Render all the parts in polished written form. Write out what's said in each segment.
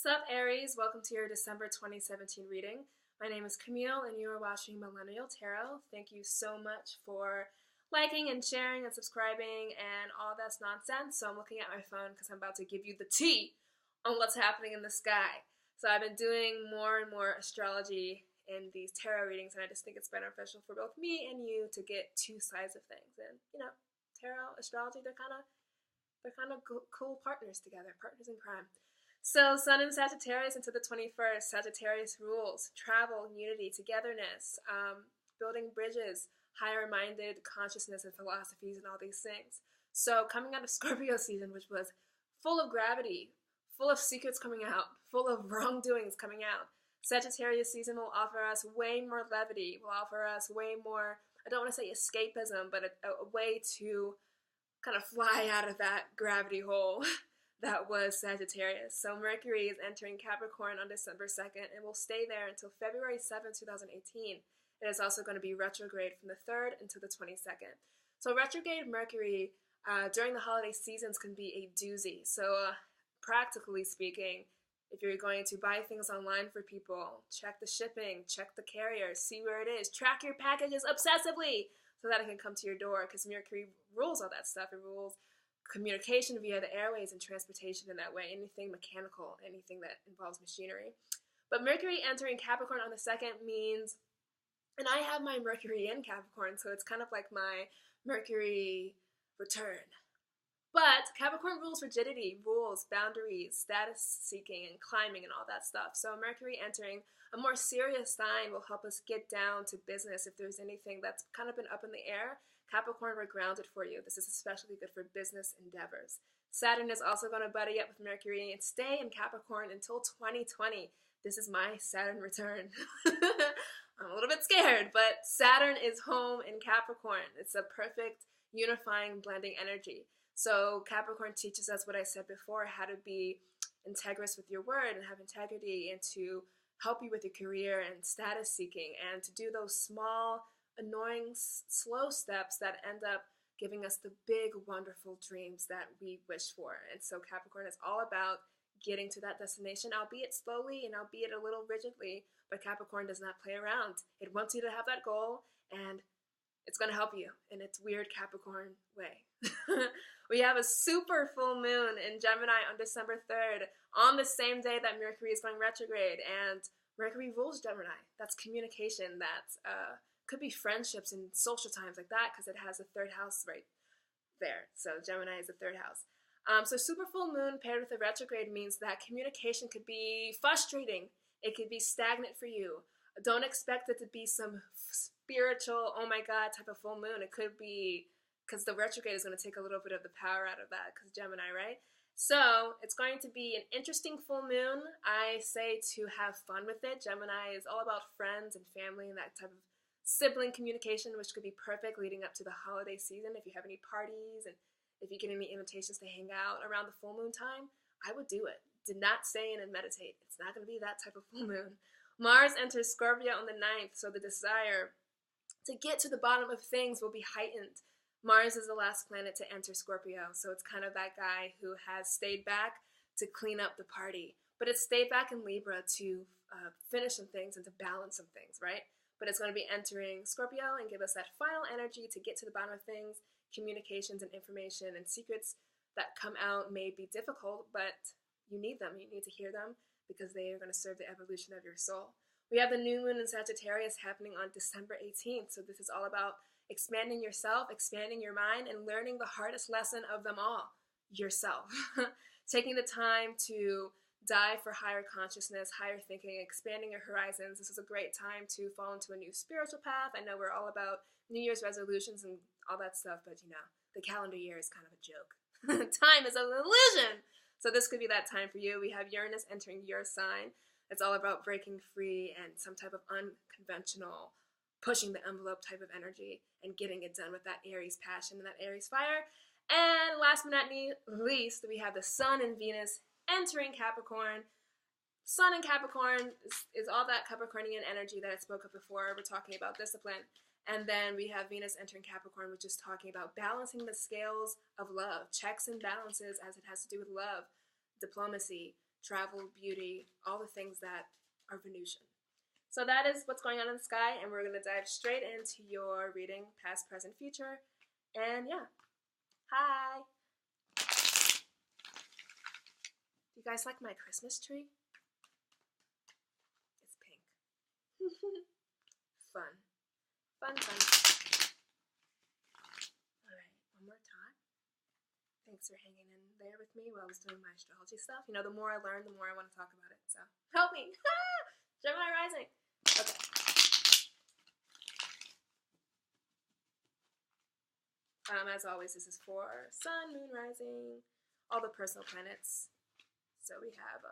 Sup Aries, welcome to your December 2017 reading. My name is Camille and you are watching Millennial Tarot. Thank you so much for liking and sharing and subscribing and all that's nonsense. So I'm looking at my phone because I'm about to give you the tea on what's happening in the sky. So I've been doing more and more astrology in these tarot readings, and I just think it's beneficial for both me and you to get two sides of things. And you know, tarot, astrology, they're kind of cool partners together, partners in crime. So Sun in Sagittarius into the 21st. Sagittarius rules travel, unity, togetherness, building bridges, higher-minded consciousness and philosophies and all these things. So coming out of Scorpio season, which was full of gravity, full of secrets coming out, full of wrongdoings coming out, Sagittarius season will offer us way more levity, will offer us way more, I don't want to say escapism, but a way to kind of fly out of that gravity hole that was Sagittarius. So Mercury is entering Capricorn on December 2nd and will stay there until February 7th, 2018. It is also going to be retrograde from the 3rd until the 22nd. So retrograde Mercury during the holiday seasons can be a doozy. So practically speaking, if you're going to buy things online for people, check the shipping, check the carrier, see where it is, track your packages obsessively so that it can come to your door, because Mercury rules all that stuff. It rules communication via the airways and transportation in that way, anything mechanical, anything that involves machinery. But Mercury entering Capricorn on the 2nd means, and I have my Mercury in Capricorn, so it's kind of like my Mercury return. But Capricorn rules rigidity, rules, boundaries, status seeking, and climbing and all that stuff. So Mercury entering a more serious sign will help us get down to business. If there's anything that's kind of been up in the air, Capricorn, we're grounded for you. This is especially good for business endeavors. Saturn is also going to buddy up with Mercury and stay in Capricorn until 2020. This is my Saturn return. I'm a little bit scared, but Saturn is home in Capricorn. It's a perfect unifying, blending energy. So Capricorn teaches us what I said before, how to be integrous with your word and have integrity, and to help you with your career and status seeking, and to do those small, annoying, slow steps that end up giving us the big, wonderful dreams that we wish for. And so Capricorn is all about getting to that destination, albeit slowly and albeit a little rigidly, but Capricorn does not play around. It wants you to have that goal, and it's going to help you in its weird Capricorn way. We have a super full moon in Gemini on December 3rd, on the same day that Mercury is going retrograde, and Mercury rules Gemini. That's communication, that's could be friendships and social times like that, because it has a 3rd house right there. So Gemini is the 3rd house. So super full moon paired with a retrograde means that communication could be frustrating. It could be stagnant for you. Don't expect it to be some spiritual, oh my God, type of full moon. It could be, because the retrograde is going to take a little bit of the power out of that, because Gemini, right? So it's going to be an interesting full moon. I say to have fun with it. Gemini is all about friends and family and that type of sibling communication, which could be perfect leading up to the holiday season. If you have any parties and if you get any invitations to hang out around the full moon time, I would do it. Do not stay in and meditate. It's not going to be that type of full moon. Mars enters Scorpio on the 9th, so the desire to get to the bottom of things will be heightened. Mars is the last planet to enter Scorpio, so it's kind of that guy who has stayed back to clean up the party, but it's stayed back in Libra to finish some things and to balance some things, right? But it's going to be entering Scorpio and give us that final energy to get to the bottom of things. Communications and information and secrets that come out may be difficult, but you need them. You need to hear them because they are going to serve the evolution of your soul. We have the new moon in Sagittarius happening on December 18th, so this is all about expanding yourself, expanding your mind, and learning the hardest lesson of them all, yourself. Taking the time to dive for higher consciousness, higher thinking, expanding your horizons. This is a great time to fall into a new spiritual path. I know we're all about New Year's resolutions and all that stuff, but you know, the calendar year is kind of a joke. Time is an illusion. So this could be that time for you. We have Uranus entering your sign. It's all about breaking free and some type of unconventional, pushing the envelope type of energy and getting it done with that Aries passion and that Aries fire. And last but not least, we have the Sun and Venus entering Capricorn. Sun in Capricorn is all that Capricornian energy that I spoke of before. We're talking about discipline. And then we have Venus entering Capricorn, which is talking about balancing the scales of love, checks and balances as it has to do with love, diplomacy, travel, beauty, all the things that are Venusian. So that is what's going on in the sky, and we're going to dive straight into your reading, past, present, future. And yeah, hi! Do you guys like my Christmas tree? It's pink. Fun. Fun, fun. Alright, one more time. Thanks for hanging in there with me while I was doing my astrology stuff. You know, the more I learn, the more I want to talk about it. So, help me! Gemini rising! Okay. As always, this is for Sun, Moon, Rising, all the personal planets. So we have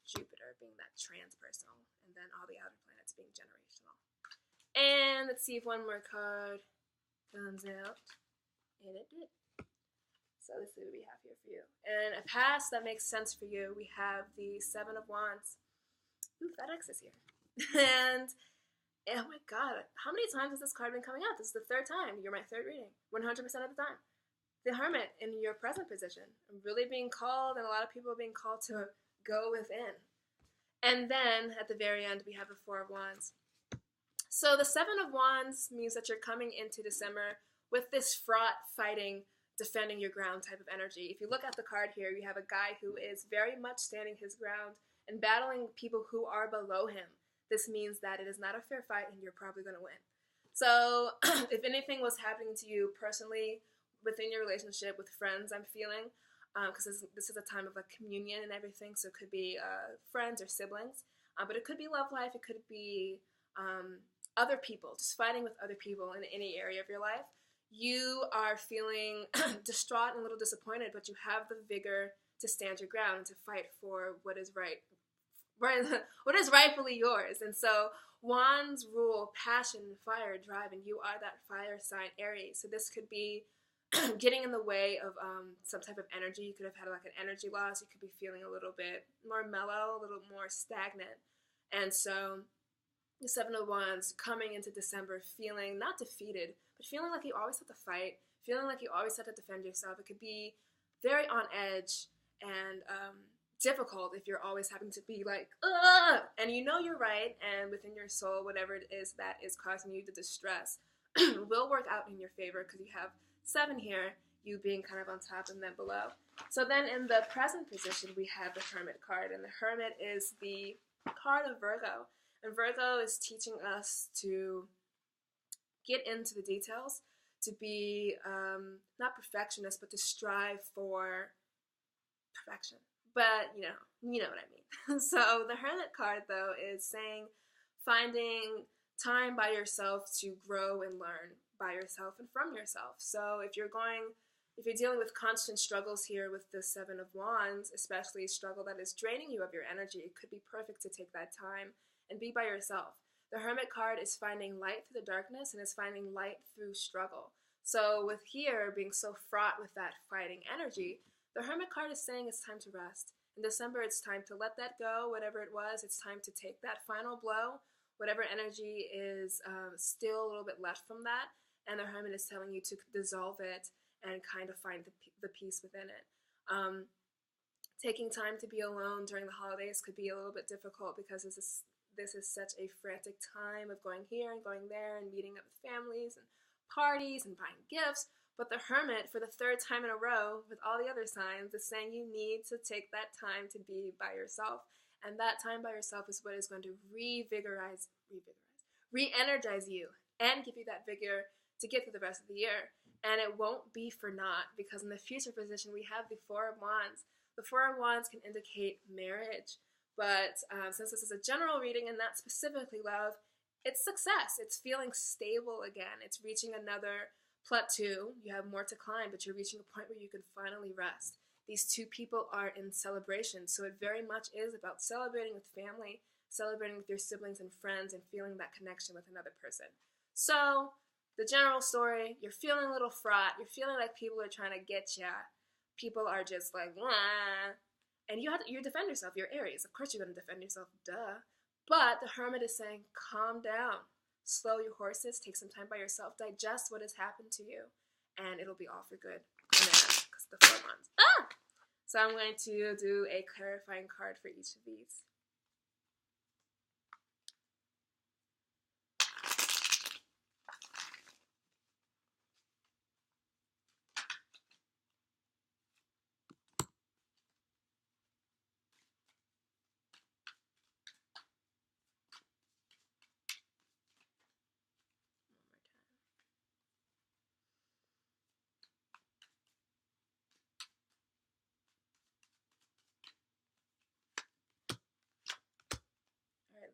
Jupiter being that transpersonal, and then all the outer planets being generational. And let's see if one more card comes out. And it did. So let's see what we have here for you. And a past that makes sense for you, we have the Seven of Wands. Ooh, FedEx is here. And oh my god, how many times has this card been coming out? This is the third time. You're my third reading. 100% of the time. The Hermit in your present position. Really being called, and a lot of people are being called to go within. And then at the very end, we have the Four of Wands. So the Seven of Wands means that you're coming into December with this fraught, fighting, defending your ground type of energy. If you look at the card here, you have a guy who is very much standing his ground and battling people who are below him. This means that it is not a fair fight and you're probably going to win. So if anything was happening to you personally within your relationship with friends, I'm feeling, because this is a time of like communion and everything, so it could be friends or siblings, but it could be love life, it could be other people, just fighting with other people in any area of your life. You are feeling distraught and a little disappointed, but you have the vigor to stand your ground and to fight for what is right, what is rightfully yours. And so Wands rule passion, fire, drive, and you are that fire sign, Aries. So this could be getting in the way of some type of energy. You could have had like an energy loss. You could be feeling a little bit more mellow, a little more stagnant. And so the Seven of Wands coming into December feeling not defeated, but feeling like you always have to fight, feeling like you always have to defend yourself. It could be very on edge and difficult if you're always having to be like, ugh! And you know you're right, and within your soul, whatever it is that is causing you the distress will work out in your favor, because you have 7 here, you being kind of on top and then below. So then in the present position, we have the Hermit card, and the Hermit is the card of Virgo. And Virgo is teaching us to get into the details, to be not perfectionist, but to strive for perfection. But, you know what I mean. So the Hermit card, though, is saying finding time by yourself to grow and learn by yourself and from yourself. So if you're dealing with constant struggles here with the Seven of Wands, especially a struggle that is draining you of your energy, it could be perfect to take that time and be by yourself. The Hermit card is finding light through the darkness and is finding light through struggle. So with here being so fraught with that fighting energy, the Hermit card is saying it's time to rest. In December, it's time to let that go, whatever it was. It's time to take that final blow, whatever energy is still a little bit left from that. And the Hermit is telling you to dissolve it and kind of find the peace within it. Taking time to be alone during the holidays could be a little bit difficult, because this is such a frantic time of going here and going there and meeting up with families and parties and buying gifts. But the Hermit, for the third time in a row, with all the other signs, is saying you need to take that time to be by yourself. And that time by yourself is what is going to re-energize you and give you that vigor to get through the rest of the year. And it won't be for naught, because in the future position, we have the Four of Wands. The Four of Wands can indicate marriage. But since this is a general reading and not specifically love, it's success. It's feeling stable again. It's reaching another plateau. You have more to climb, but you're reaching a point where you can finally rest. These two people are in celebration, so it very much is about celebrating with family, celebrating with your siblings and friends, and feeling that connection with another person. So the general story, you're feeling a little fraught. You're feeling like people are trying to get ya. People are just like, wah. And you defend yourself. You're Aries. Of course you're going to defend yourself, duh. But the Hermit is saying, calm down. Slow your horses, take some time by yourself, digest what has happened to you, and it'll be all for good. Because the 4 Wands. So I'm going to do a clarifying card for each of these.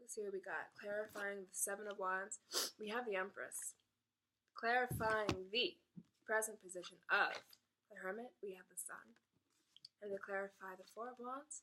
Let's see what we got. Clarifying the Seven of Wands. We have the Empress. Clarifying the present position of the Hermit, we have the Sun. And to clarify the Four of Wands,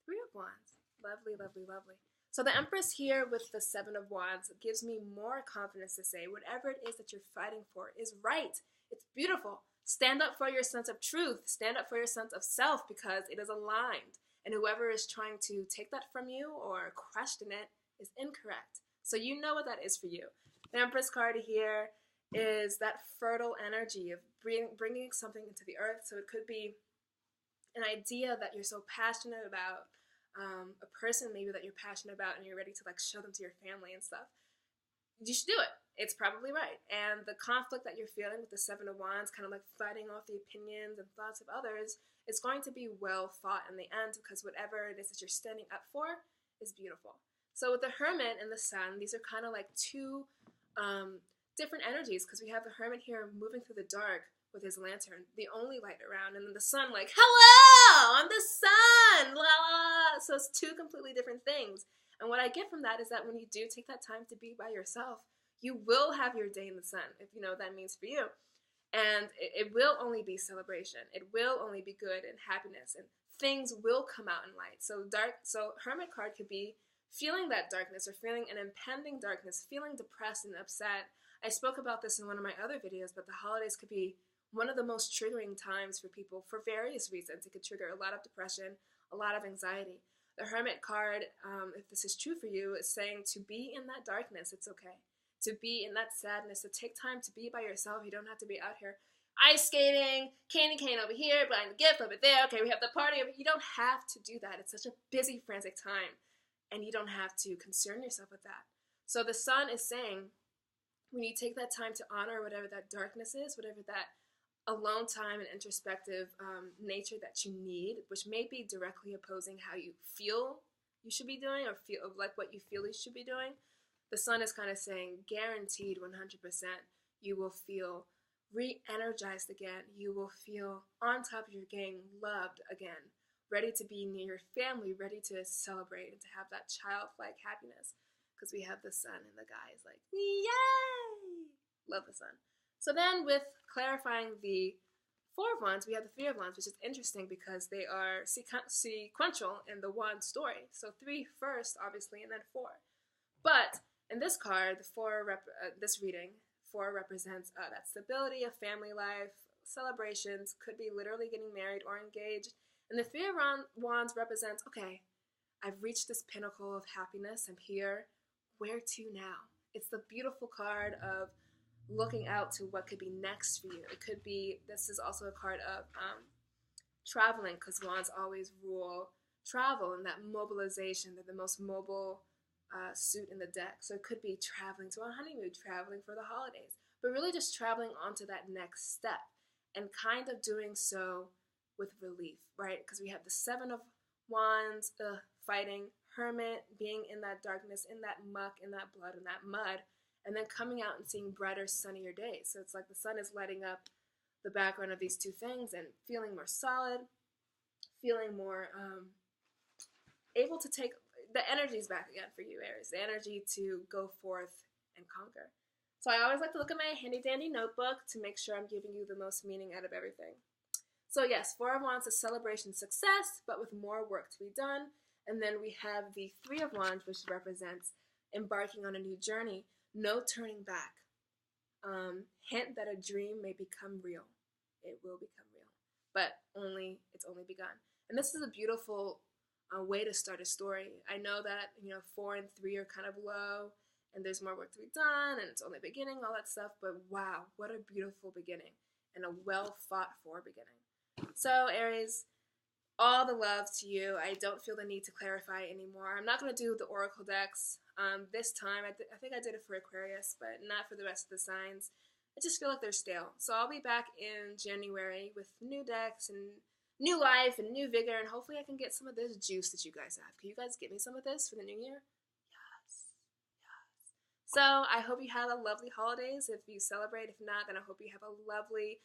Three of Wands. Lovely, lovely, lovely. So the Empress here with the Seven of Wands gives me more confidence to say whatever it is that you're fighting for is right. It's beautiful. Stand up for your sense of truth. Stand up for your sense of self because it is aligned. And whoever is trying to take that from you or question it is incorrect. So you know what that is for you. The Empress card here is that fertile energy of bringing something into the earth. So it could be an idea that you're so passionate about, a person maybe that you're passionate about and you're ready to like show them to your family and stuff. You should do it. It's probably right. And the conflict that you're feeling with the Seven of Wands, kind of like fighting off the opinions and thoughts of others, is going to be well fought in the end because whatever it is that you're standing up for is beautiful. So with the Hermit and the Sun, these are kind of like two different energies because we have the Hermit here moving through the dark with his lantern, the only light around, and then the Sun like, hello, I'm the Sun, la la. So it's two completely different things. And what I get from that is that when you do take that time to be by yourself, you will have your day in the sun, if you know what that means for you. And it will only be celebration. It will only be good and happiness, and things will come out in light. So Hermit card could be feeling that darkness or feeling an impending darkness, feeling depressed and upset. I spoke about this in one of my other videos, but the holidays could be one of the most triggering times for people for various reasons. It could trigger a lot of depression, a lot of anxiety. The Hermit card, if this is true for you, is saying to be in that darkness, it's okay. To be in that sadness, to take time to be by yourself. You don't have to be out here ice skating, candy cane over here, buying the gift over there. Okay, we have the party over here. You don't have to do that. It's such a busy, frantic time, and you don't have to concern yourself with that. So the Sun is saying when you take that time to honor whatever that darkness is, whatever that alone time and introspective nature that you need, which may be directly opposing how you feel you should be doing or feel like what you feel you should be doing, the Sun is kind of saying guaranteed 100% you will feel re-energized again. You will feel on top of your game, loved again, ready to be near your family, ready to celebrate and to have that childlike happiness because we have the Sun and the guy is like, yay! Love the Sun. So then with clarifying the Four of Wands, we have the Three of Wands, which is interesting because they are sequential in the Wand story. So 3 first, obviously, and then 4. But in this card, this reading, 4 represents that stability of family life, celebrations, could be literally getting married or engaged. And the Three of Wands represents, okay, I've reached this pinnacle of happiness. I'm here. Where to now? It's the beautiful card of looking out to what could be next for you. It could be, this is also a card of traveling, because wands always rule travel and that mobilization. They're the most mobile suit in the deck. So it could be traveling to a honeymoon, traveling for the holidays, but really just traveling onto that next step and kind of doing so with relief, right? Because we have the Seven of Wands, fighting, Hermit, being in that darkness, in that muck, in that blood, in that mud, and then coming out and seeing brighter, sunnier days. So it's like the sun is lighting up the background of these two things and feeling more solid, feeling more able to take the energies back again for you, Aries, the energy to go forth and conquer. So I always like to look at my handy dandy notebook to make sure I'm giving you the most meaning out of everything. So yes, Four of Wands is celebration success, but with more work to be done. And then we have the Three of Wands, which represents embarking on a new journey, no turning back. Hint that a dream may become real. It will become real, but it's only begun. And this is a beautiful way to start a story. I know that 4 and 3 are kind of low, and there's more work to be done, and it's only beginning, all that stuff. But wow, what a beautiful beginning and a well fought for beginning. So Aries, all the love to you. I don't feel the need to clarify anymore. I'm not going to do the Oracle decks this time. I think I did it for Aquarius, but not for the rest of the signs. I just feel like they're stale. So I'll be back in January with new decks and new life and new vigor, and hopefully I can get some of this juice that you guys have. Can you guys get me some of this for the new year? Yes. Yes. So I hope you have a lovely holidays if you celebrate. If not, then I hope you have a lovely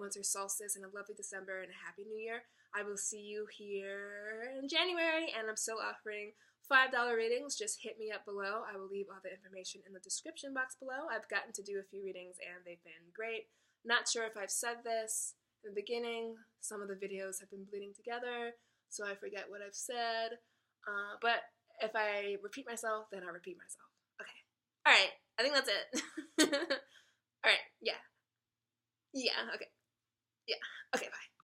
winter solstice and a lovely December and a happy new year. I will see you here in January, and I'm still offering $5 readings. Just hit me up below. I will leave all the information in the description box below. I've gotten to do a few readings and they've been great. Not sure if I've said this in the beginning. Some of the videos have been bleeding together, so I forget what I've said. But if I repeat myself, then I repeat myself. Okay. Alright, I think that's it. Alright, yeah. Yeah, okay. Yeah, okay, bye.